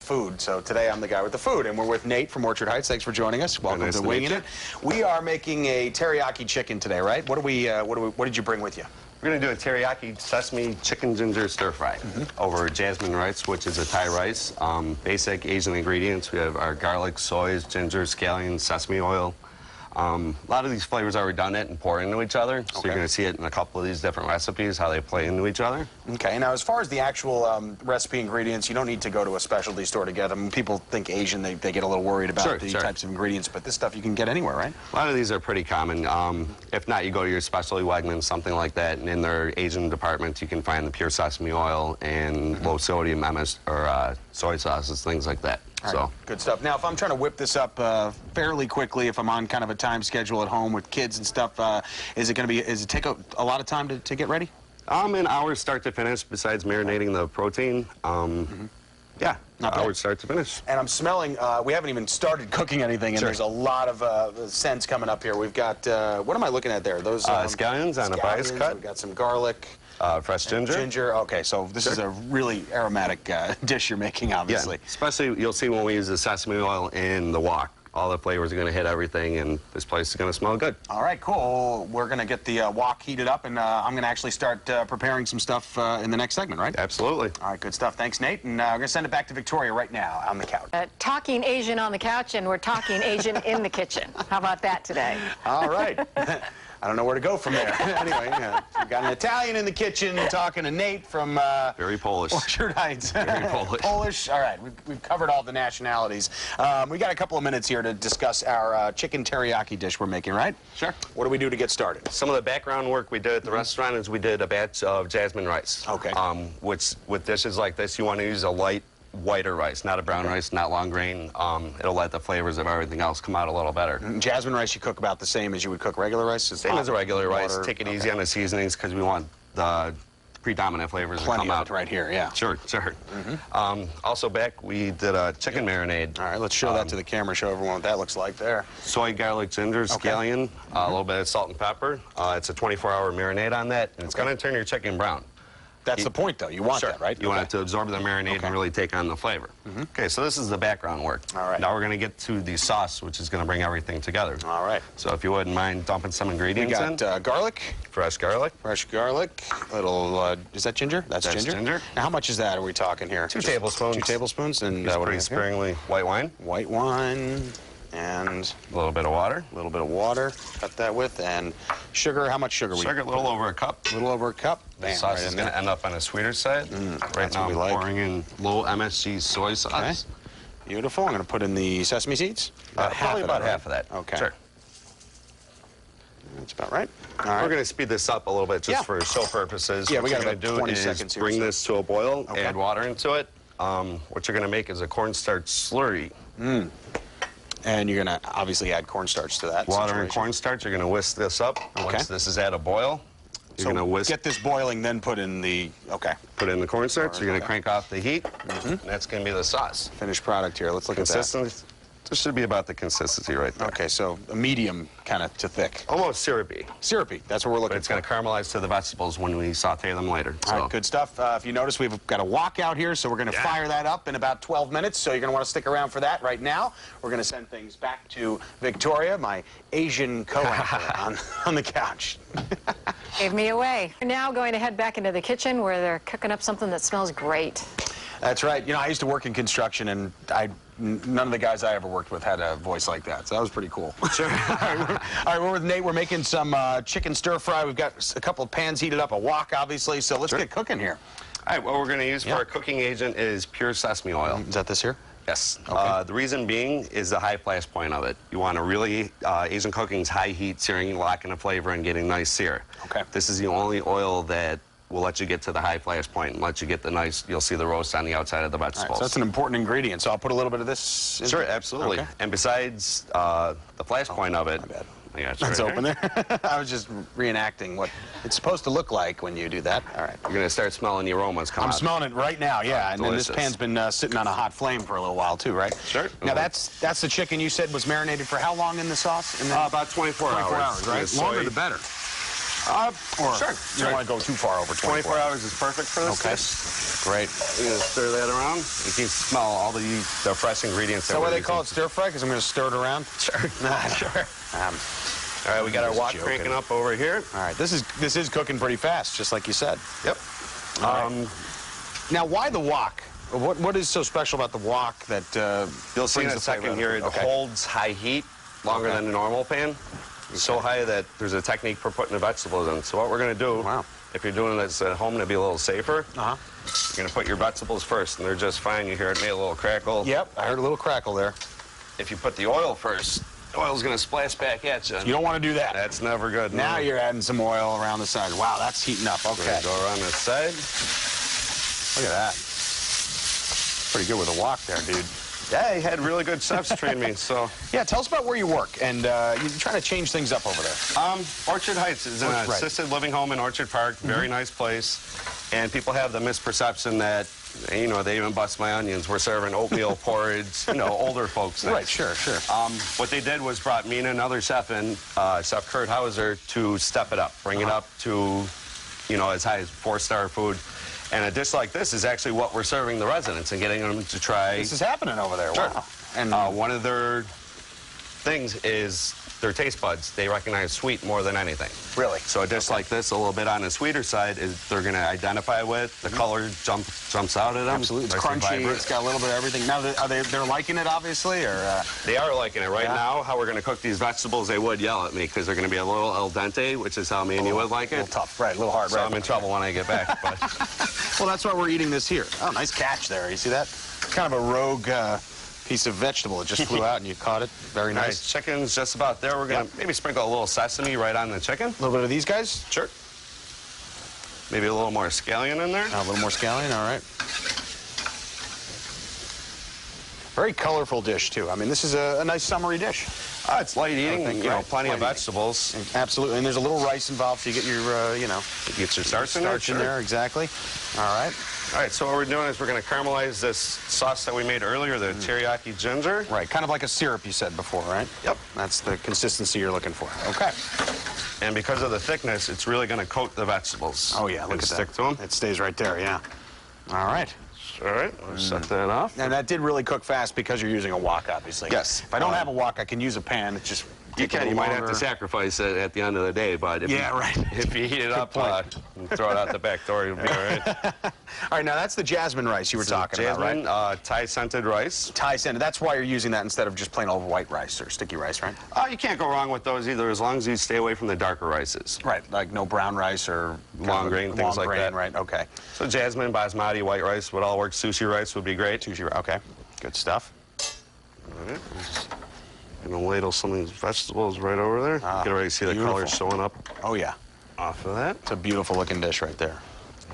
food. So today I'm the guy with the food, and we're with Nate from Orchard Heights. Thanks for joining us. Welcome nice to to Winging meet It. We are making a teriyaki chicken today, right? What did you bring with you? We're going to do a teriyaki sesame chicken ginger stir fry over jasmine rice, which is a Thai rice. Basic Asian ingredients. We have our garlic, soy, ginger, scallions, sesame oil. A lot of these flavors are redundant and pour into each other, so you're going to see it in a couple of these different recipes, how they play into each other. Okay, now as far as the actual recipe ingredients, you don't need to go to a specialty store to get them. People think Asian, they get a little worried about the types of ingredients, but this stuff you can get anywhere, right? A lot of these are pretty common. If not, you go to your specialty Wegmans, something like that, and in their Asian department, you can find the pure sesame oil and low sodium soy sauces, things like that. So good stuff. Now, if I'm trying to whip this up fairly quickly, if I'm on kind of a time schedule at home with kids and stuff, is it take a lot of time to get ready? An hour start to finish, besides marinating the protein. Yeah, hour start to finish. And I'm smelling, we haven't even started cooking anything, and there's a lot of scents coming up here. We've got, what am I looking at there? Those scallions on a bias cut. We've got some garlic. Fresh ginger. Okay, so this is a really aromatic dish you're making, obviously. Yeah, especially you'll see when we use the sesame oil in the wok. All the flavors are going to hit everything, and this place is going to smell good. All right, cool. We're going to get the wok heated up, and I'm going to actually start preparing some stuff in the next segment, right? Absolutely. All right, good stuff. Thanks, Nate. And we're going to send it back to Victoria right now on the couch. Talking Asian on the couch, and we're talking Asian in the kitchen. How about that today? All right. I don't know where to go from there. Anyway, we've got an Italian in the kitchen talking to Nate from very Polish. Orchard Heights. Very Polish. Polish. All right, we've covered all the nationalities. We got a couple of minutes here to discuss our chicken teriyaki dish we're making, right? Sure. What do we do to get started? Some of the background work we did at the restaurant is we did a batch of jasmine rice. Okay. Which with dishes like this, you want to use a light, whiter rice, not a brown rice, not long grain. It'll let the flavors of everything else come out a little better. Jasmine rice you cook about the same as you would cook regular rice? Same as a regular rice. Take it easy on the seasonings because we want the predominant flavors to come out. Right here, yeah. Sure. Also back, we did a chicken marinade. All right, let's show that to the camera, show everyone what that looks like there. Soy, garlic, ginger, scallion, a little bit of salt and pepper. It's a 24-hour marinade on that, and it's going to turn your chicken brown. That's the point, though. You want that, right? You want it to absorb the marinade and really take on the flavor. Okay, so this is the background work. All right. Now we're going to get to the sauce, which is going to bring everything together. All right. So if you wouldn't mind dumping some ingredients in. We got garlic. Fresh garlic. Fresh garlic. Little, is that ginger? That's ginger. Now, how much is that are we talking here? 2 tablespoons. 2 tablespoons. And pretty sparingly white wine. White wine. And a little bit of water. A little bit of water. Cut that with. And sugar. How much sugar? Sugar, a little over a cup. A little over a cup. The sauce is going to end up on a sweeter side. Right now I'm pouring in low MSG soy sauce. Okay. Beautiful. I'm going to put in the sesame seeds. Probably about half of that. Okay. Sure. That's about right. All right. We're going to speed this up a little bit just for show purposes. Yeah, what we got you're about 20 seconds here. Bring this to a boil, add water into it. What you're going to make is a cornstarch slurry. And you're going to obviously add cornstarch to that. Water and cornstarch. You're going to whisk this up. Once this is at a boil, you're going to whisk. Get this boiling, then put in the, Put in the cornstarch. You're going to crank off the heat. And that's going to be the sauce. Finished product here. Let's look at that. This should be about the consistency right there. Okay, so a medium kind of to thick. Almost syrupy. Syrupy, that's what we're looking for. It's going to caramelize to the vegetables when we saute them later. All right, good stuff. If you notice, we've got a wok out here, so we're going to fire that up in about 12 minutes, so you're going to want to stick around for that right now. We're going to send things back to Victoria, my Asian co-anchor on the couch. Gave me away. We're now going to head back into the kitchen where they're cooking up something that smells great. That's right. You know, I used to work in construction, and none of the guys I ever worked with had a voice like that, so that was pretty cool. Sure. All right, we're with Nate. We're making some chicken stir-fry. We've got a couple of pans heated up, a wok, obviously, so let's get cooking here. All right, what we're going to use for our cooking agent is pure sesame oil. Is that this here? Yes. The reason being is the high flash point of it. You want to really, Asian cooking's high heat, searing, locking the flavor, and getting nice sear. Okay. This is the only oil that will let you get to the high flash point and let you get the nice, you'll see the roast on the outside of the vegetables. Right, so that's an important ingredient, so I'll put a little bit of this in. Sure, absolutely. Okay. And besides the flash point of it, my bad. I got That's right open there. I was just reenacting what it's supposed to look like when you do that. All right. You're going to start smelling the aromas come out. I'm smelling it right now, yeah. And then this delicious. pan's been sitting on a hot flame for a little while, too, right? Sure. Now, that's the chicken you said was marinated for how long in the sauce? About 24 hours. 24 hours, right? Longer the better. Or Sure. you don't want to go too far over 24 hours is perfect for this Okay. dish. Great. You're going to stir that around. You can smell all the fresh ingredients. Is that why they call it stir fry? Because I'm going to stir it around? Sure. Sure. All right, we got our Just wok joking. cranking up over here. All right, this is cooking pretty fast, just like you said. Yep. Now, why the wok? What is so special about the wok that You'll see in brings a the flavor second out? here, it Okay. holds high heat longer Okay. than a normal pan. So high that there's a technique for putting the vegetables in. So what we're going to do, Wow. if you're doing this at home to be a little safer, Uh-huh. you're going to put your vegetables first, and they're just fine. You hear it made a little crackle. Yep, I heard a little crackle there. If you put the oil first, the oil's going to splash back at you. You don't want to do that. That's never good. Now no. you're adding some oil around the side. Wow, that's heating up. We're Okay. gonna go around this side. Look at that. Pretty good with a wok there, dude. Yeah, I had really good chefs train me, so. Yeah, tell us about where you work, and you're trying to change things up over there. Orchard Heights is an Right. assisted living home in Orchard Park. Very nice place. And people have the misperception that, you know, they even bust my onions. We're serving oatmeal porridge, you know, older folks things. Right, sure. What they did was brought me and another chef in, Chef Kurt Hauser, to step it up, bring it up to, you know, as high as 4-star food. And a dish like this is actually what we're serving the residents and getting them to try. This is happening over there. Sure. Wow. And One of their things is their taste buds. They recognize sweet more than anything. Really? So a dish like this, a little bit on the sweeter side, is they're going to identify with. The color jumps out at them. absolutely, it's Nice and crunchy. vibrant. It's got a little bit of everything. Now, they're liking it, obviously, or They are liking it. Right Yeah. now, how we're going to cook these vegetables, they would yell at me because they're going to be a little al dente, which is how me and you would like a it. little tough, right? A little hard, So right? I'm in trouble when I get back. But Well, that's why we're eating this here. Oh, nice catch there. You see that? Kind of a rogue piece of vegetable. It just flew out and you caught it. Very nice. nice. Chicken's just about there. We're going to maybe sprinkle a little sesame right on the chicken. A little bit of these guys. Sure. Maybe a little more scallion in there. A little more scallion. All right. Very colorful dish, too. I mean, this is a nice summery dish. It's light eating, think, you know, right. plenty of Light eating. vegetables. Absolutely. And there's a little rice involved, so you get your, you know, Get your starch in there. starch in sure. there. Exactly. All right. All right, so what we're doing is we're going to caramelize this sauce that we made earlier, the teriyaki ginger. Right. Kind of like a syrup you said before, right? Yep. That's the consistency you're looking for. Okay. And because of the thickness, it's really going to coat the vegetables. Oh, yeah. Look and at stick that. to them. It stays right there, yeah. All right. All right, we'll set that off. And that did really cook fast because you're using a wok, obviously. Yes. If I don't have a wok, I can use a pan. It's just You can. You might have to say. sacrifice it at the end of the day, but if Yeah, you, right. if you heat it up, point. and throw it out the back door, you'll be all right. All right, now that's the jasmine rice you were talking Jasmine, about, right? Thai-scented rice. Thai scented. That's why you're using that instead of just plain old white rice or sticky rice, right? You can't go wrong with those either, as long as you stay away from the darker rices. Right, like no brown rice or Long grain, things like that. Right, okay. So jasmine, basmati, white rice would all work. Sushi rice would be great. Sushi, okay. Good stuff. All right. Gonna ladle some of these vegetables right over there. You can already see the color beautiful. showing up Oh, yeah. off of that. It's a beautiful looking dish right there.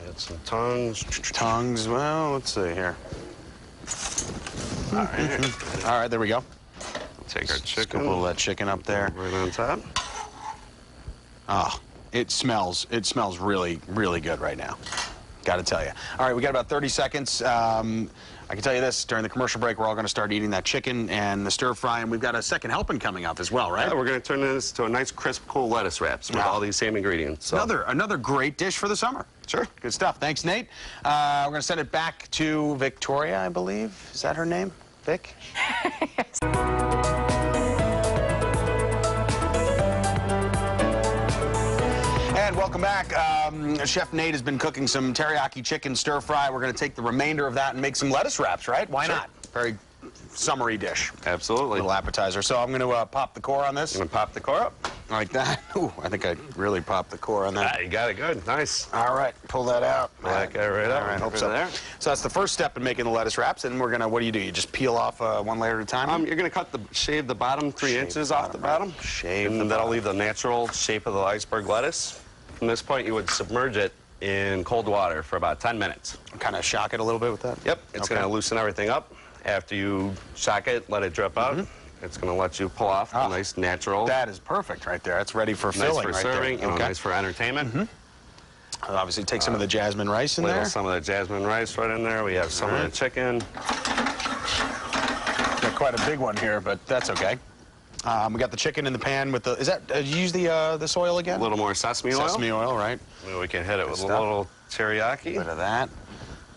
Add some tongues. Tongues, well, let's see here. All right. All right, there we go. Take our Scoop a chicken little of that chicken up there. right on top. Ah, it smells really, really good right now. Got to tell you. All right, we got about 30 seconds. I can tell you this, during the commercial break, we're all going to start eating that chicken and the stir fry, and we've got a second helping coming up as well, right? Yeah, we're gonna turn this to a nice crisp, cool lettuce wraps with Wow. all these same ingredients. So. Another great dish for the summer. Sure. Good stuff. Thanks, Nate. We're going to send it back to Victoria, I believe. Is that her name? Vic? And welcome back. Chef Nate has been cooking some teriyaki chicken stir fry. We're going to take the remainder of that and make some lettuce wraps, right? Why Sure. not? Very summery dish. Absolutely. Little appetizer. So I'm going to pop the core on this. I'm gonna pop the core up. Like that. Ooh, I think I really popped the core on that. You got it good. Nice. All right, pull that out. Pull that guy right out. All right, hope Right so. there. So that's the first step in making the lettuce wraps, and we're gonna. What do? You just peel off one layer at a time. You're gonna shave the bottom 3 Shave inches the off the bottom. Shave And the that'll bottom. leave the natural shape of the iceberg lettuce. From this point, you would submerge it in cold water for about 10 minutes. Kind of shock it a little bit with that. Yep, it's Okay. gonna loosen everything up. After you shock it, let it drip out. It's gonna let you pull off Ah. a nice natural. That is perfect right there. That's ready for Nice filling for right serving, there. you know, nice for entertainment. I'll obviously take some of the jasmine rice in Ladle there. some of the jasmine rice right in there. We have some of the chicken. Got quite a big one here, but that's okay. We got the chicken in the pan with the. Is that? You use the this oil again? A little more sesame oil. Sesame oil, right? Maybe we can hit it with stuff. a little teriyaki. Bit of that.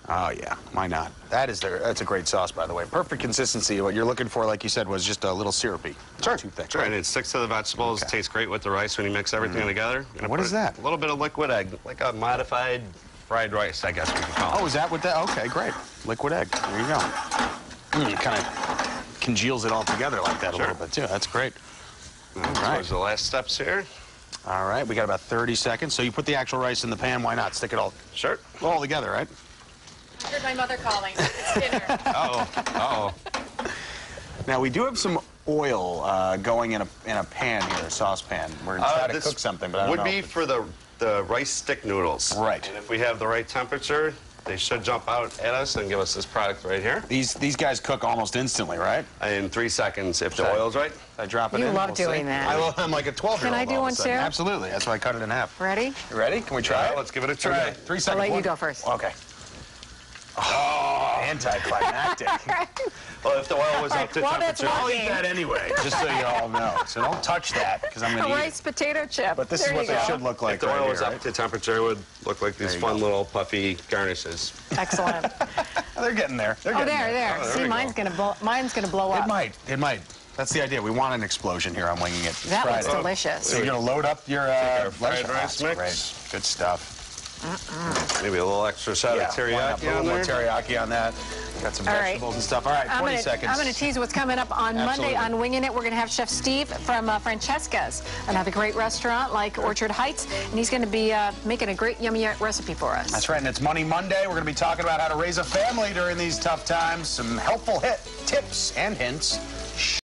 Oh yeah, why not? That's a great sauce, by the way. Perfect consistency. What you're looking for, like you said, was just a little syrupy. Not too thick. Sure, right? and it sticks to the vegetables. Okay. Tastes great with the rice when you mix everything together. What is that? A little bit of liquid egg, like a modified fried rice, I guess we could call it. Oh, is that what that? Okay, great. Liquid egg. There you go. It kind of congeals it all together like that a little bit too. That's great. All right. Those are the last steps here. All right, we got about 30 seconds. So you put the actual rice in the pan. Why not? Stick it all together, right? I heard my mother calling. It's dinner. Uh-oh. Now we do have some oil going in a pan here, a saucepan. We're gonna try to cook something, but I don't know. Would be for the rice stick noodles. Right. And if we have the right temperature, they should jump out at us and give us this product right here. These guys cook almost instantly, right? In 3 seconds, if the oil's right. I drop it You in. love we'll doing see. that. I'm like a 12-year-old. Can I do all of a one sudden. too? Absolutely. That's why I cut it in half. Ready? You ready? Can we try it? Let's give it a try. Okay, 3 seconds. I'll let you One. go first. Okay. Oh, anticlimactic. Well, if the oil was up to Well, that's temperature. I'll eat that anyway, just so you all know. So don't touch that, because I'm A going to eat rice potato chip. it. But this There is what you they go. should look like If the right oil here, was up right? to temperature, it would look like these There you fun go. little puffy garnishes. Excellent. They're getting there. They're Oh, getting there. Oh, there See, we mine's go. gonna blow up. It might. That's the idea. We want an explosion here on Winging It. That looks Friday. delicious. So you're going to load up your our fried rice. rice mix. Great. Good stuff. Maybe a little extra shot of why not? Put a teriyaki little on more there. teriyaki on that. Got some All right. vegetables and stuff. All right, 20 seconds. I'm going to tease what's coming up on Absolutely. Monday on Winging It. We're going to have Chef Steve from Francesca's, another great restaurant like Orchard Heights, and he's going to be making a great yummy recipe for us. That's right, and it's Money Monday. We're going to be talking about how to raise a family during these tough times, some helpful tips and hints.